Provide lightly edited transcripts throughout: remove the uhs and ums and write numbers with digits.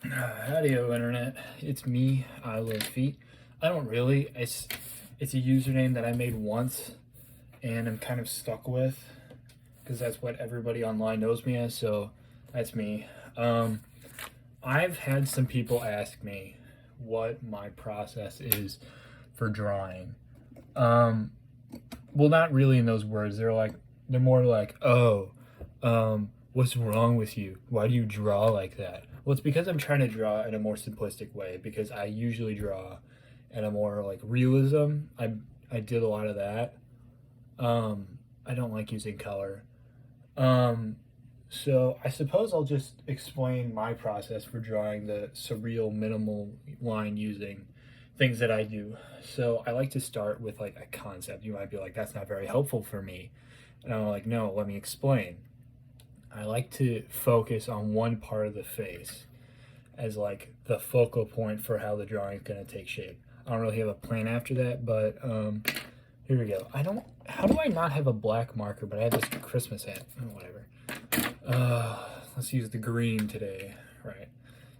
Howdy, internet. It's me. I love feet. I don't really. It's a username that I made once, and I'm kind of stuck with because that's what everybody online knows me as. So that's me. Um, I've had some people ask me what my process is for drawing. Um, well, not really in those words. They're more like, oh, what's wrong with you? Why do you draw like that? Well, it's because I'm trying to draw in a more simplistic way because I usually draw in a more like realism. I did a lot of that. I don't like using color. Um, so I suppose I'll just explain my process for drawing the surreal minimal line using things that I do. So I like to start with like a concept. You might be like, that's not very helpful for me. And I'm like, no, let me explain. I like to focus on one part of the face as like the focal point for how the drawing is going to take shape. I don't really have a plan after that, but here we go. I don't. How do I not have a black marker, but I have this Christmas hat? Oh, whatever. Let's use the green today, right?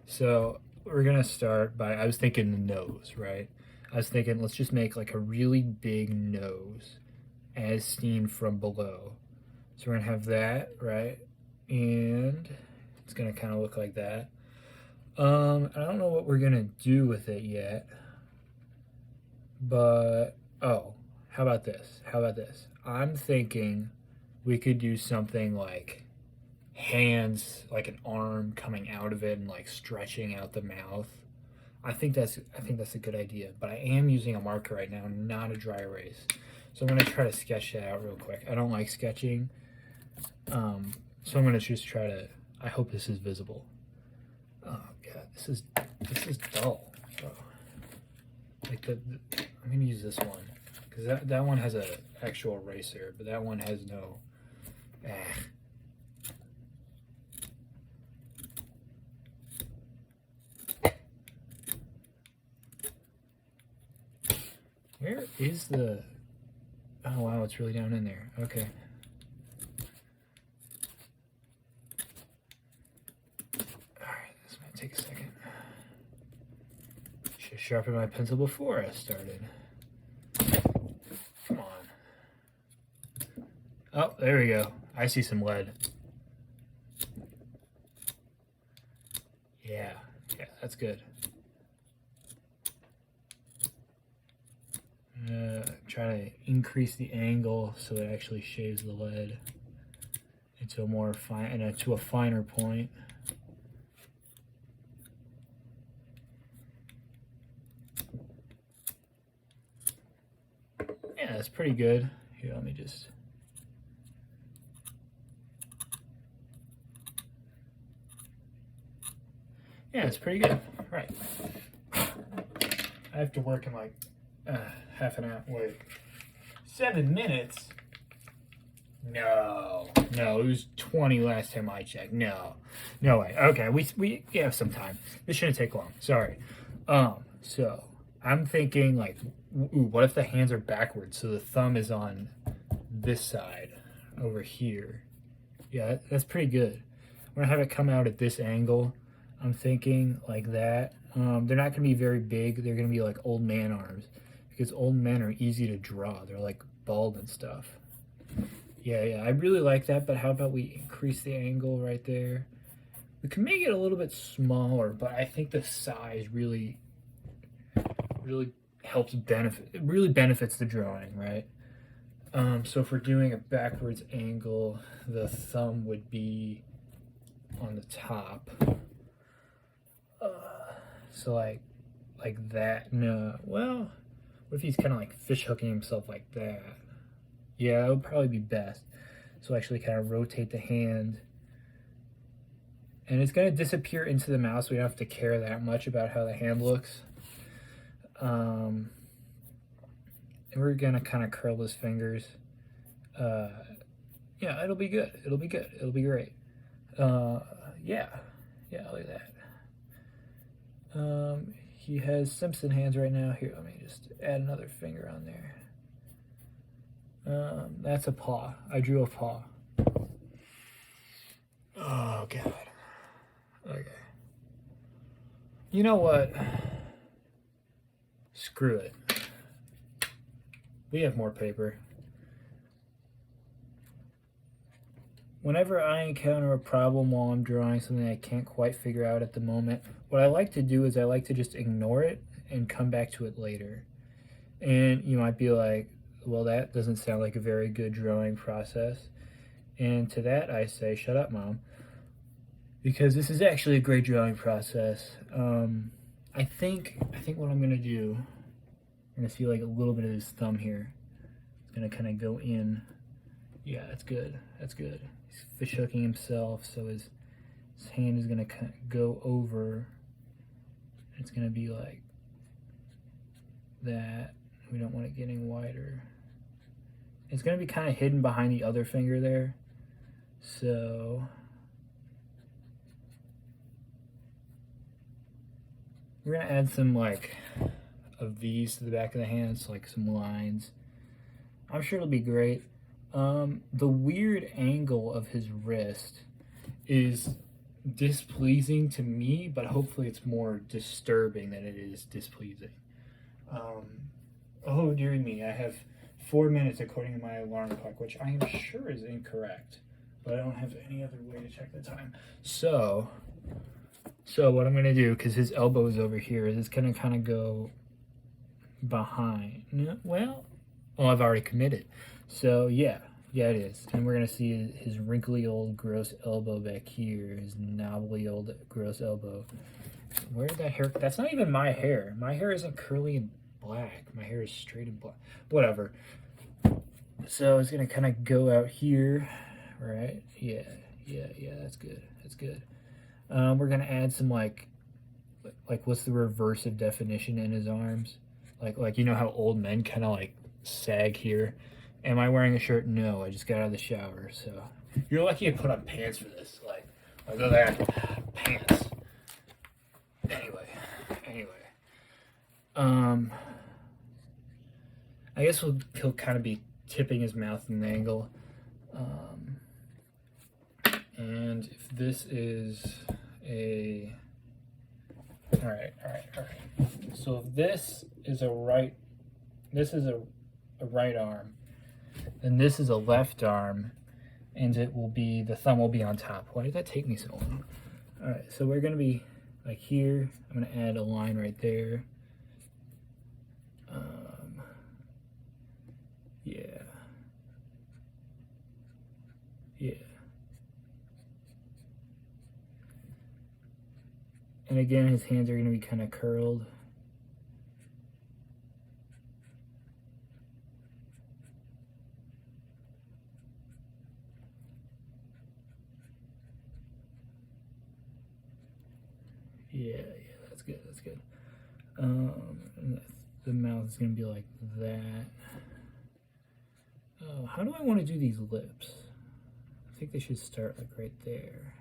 So we're gonna start by. I was thinking the nose, right? I was thinking let's just make like a really big nose, as seen from below. So we're gonna have that, right? And it's gonna kind of look like that. I don't know what we're gonna do with it yet, but oh, how about this? How about this? I'm thinking we could do something like hands, like an arm coming out of it and like stretching out the mouth. I think that's a good idea. But I am using a marker right now, not a dry erase. So I'm gonna try to sketch that out real quick. I don't like sketching, so I'm gonna just try to. I hope this is visible. Oh god, this is dull. Oh. Like I'm gonna use this one because that one has a actual eraser, but that one has no. Ah. Where is the? Oh wow, it's really down in there. Okay. All right, this might take a second. Should have sharpened my pencil before I started. Come on. Oh, there we go. I see some lead. Yeah, that's good. Try to increase the angle so it actually shaves the lead into a more fine and to a finer point. Yeah, that's pretty good. Here, let me just. Yeah, it's pretty good. Right. I have to work in like half an hour. Wait, 7 minutes? No, it was 20 last time I checked. No way. Okay, we have some time. This shouldn't take long. Sorry. So I'm thinking like, ooh, what if the hands are backwards so the thumb is on this side over here? Yeah, that's pretty good. We're gonna have it come out at this angle. I'm thinking like that. They're not gonna be very big. They're gonna be like old man arms because old men are easy to draw. They're like bald and stuff. Yeah, I really like that, but how about we increase the angle right there? We can make it a little bit smaller, but I think the size really helps benefit. It really benefits the drawing, right? So if we're doing a backwards angle, the thumb would be on the top. So like that. No, well, what if he's kind of like fish hooking himself like that? Yeah, that would probably be best. So actually kind of rotate the hand. And it's going to disappear into the mouth, so we don't have to care that much about how the hand looks. And we're going to kind of curl his fingers. Yeah, it'll be good. It'll be good. It'll be great. Yeah, look at that. He has Simpson hands right now. Here, let me just add another finger on there. That's a paw. I drew a paw. Oh, God. Okay. You know what? Screw it. We have more paper. Whenever I encounter a problem while I'm drawing something I can't quite figure out at the moment, what I like to do is I like to just ignore it and come back to it later. And you might be like, well, that doesn't sound like a very good drawing process. And to that I say, shut up, Mom. Because this is actually a great drawing process. I think what I'm gonna do, I'm gonna see like a little bit of his thumb here. It's gonna kind of go in. Yeah, that's good. That's good. He's fish hooking himself, so his hand is gonna kind of go over. It's gonna be like that. We don't want it getting wider. It's gonna be kind of hidden behind the other finger there. So we're gonna add some like of these to the back of the hands, like some lines. I'm sure it'll be great. The weird angle of his wrist is displeasing to me, but hopefully it's more disturbing than it is displeasing. Oh dear me, I have 4 minutes according to my alarm clock, which I am sure is incorrect, but I don't have any other way to check the time. So what I'm gonna do, because his elbow is over here, is it's gonna kind of go behind. Well, I've already committed. So yeah, it is. And we're gonna see his wrinkly old gross elbow back here, his knobbly old gross elbow. Where did that hair? That's not even my hair. My hair isn't curly and black. My hair is straight and black. Whatever. So it's gonna kind of go out here, right? Yeah. That's good. That's good. We're gonna add some like what's the reverse of definition in his arms? Like you know how old men kind of like sag here. Am I wearing a shirt? No, I just got out of the shower. So you're lucky I put on pants for this. Like look at that, pants. Anyway. I guess he'll kind of be tipping his mouth in an angle. And if this is a all right. So if this is a right arm, then this is a left arm, and the thumb will be on top. Why did that take me so long? All right, so we're gonna be like here. I'm gonna add a line right there. Yeah. And again, his hands are gonna be kind of curled. Yeah, that's good. And the mouth is gonna be like that. Oh, how do I want to do these lips? I think they should start like right there.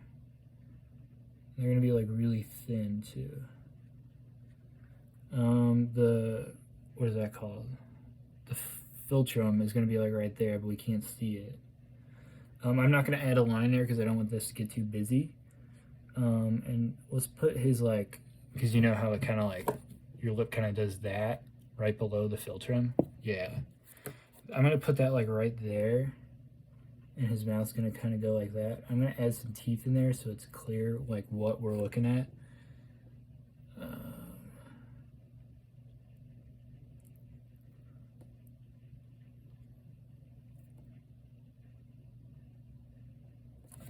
They're gonna be like really thin too. What is that called? The philtrum is gonna be like right there, but we can't see it. I'm not gonna add a line there because I don't want this to get too busy. And let's put his like, because you know how it kind of like, your lip kind of does that right below the philtrum? Yeah. I'm going to put that like right there, and his mouth's going to kind of go like that. I'm going to add some teeth in there so it's clear like what we're looking at.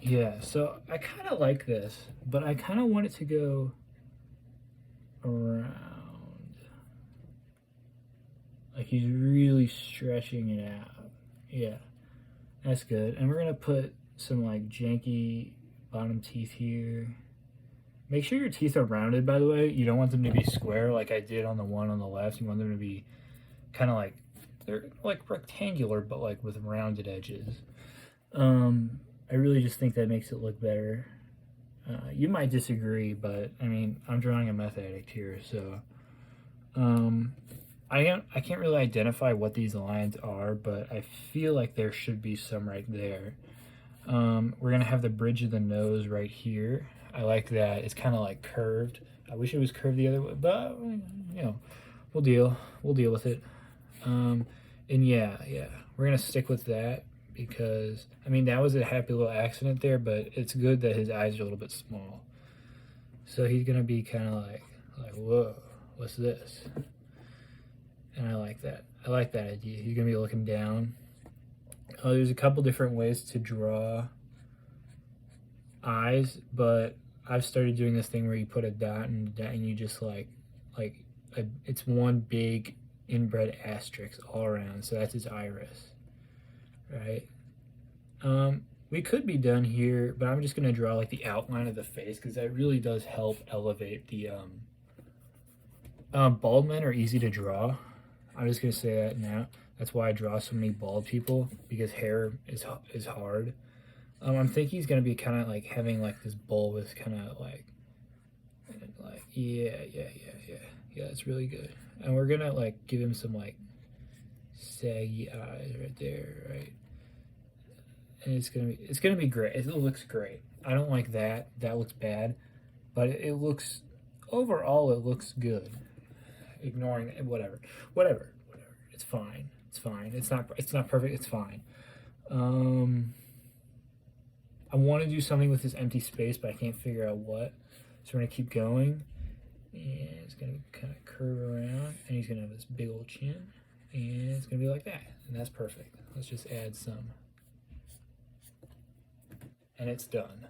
Yeah, so I kind of like this, but I kind of want it to go around. Like he's really stretching it out. Yeah, that's good. And we're going to put some like janky bottom teeth here. Make sure your teeth are rounded, by the way. You don't want them to be square like I did on the one on the left. You want them to be kind of like, they're like rectangular, but like with rounded edges. I really just think that makes it look better. You might disagree, but I mean, I'm drawing a meth addict here, so I can't really identify what these lines are, but I feel like there should be some right there. We're gonna have the bridge of the nose right here. I like that. It's kind of like curved. I wish it was curved the other way, but you know, we'll deal with it. And yeah, we're gonna stick with that because I mean that was a happy little accident there, but it's good that his eyes are a little bit small. So he's gonna be kind of like whoa, what's this? And I like that. I like that idea. He's gonna be looking down. There's a couple different ways to draw eyes, but I've started doing this thing where you put a dot and you just it's one big inbred asterisk all around. So that's his iris, right? We could be done here, but I'm just gonna draw like the outline of the face because that really does help elevate the bald men are easy to draw. I'm just gonna say that now. That's why I draw so many bald people because hair is hard. I'm thinking he's gonna be kind of like having like this bulbous kind of like yeah. It's really good. And we're gonna like give him some like saggy eyes right there, right? And it's gonna be great. It looks great. I don't like that. That looks bad, but it looks overall it looks good. Ignoring it, whatever. It's fine. It's not perfect. It's fine. I want to do something with this empty space, but I can't figure out what. So we're gonna keep going, and it's gonna kind of curve around, and he's gonna have this big old chin, and it's gonna be like that, and that's perfect. Let's just add some, and it's done.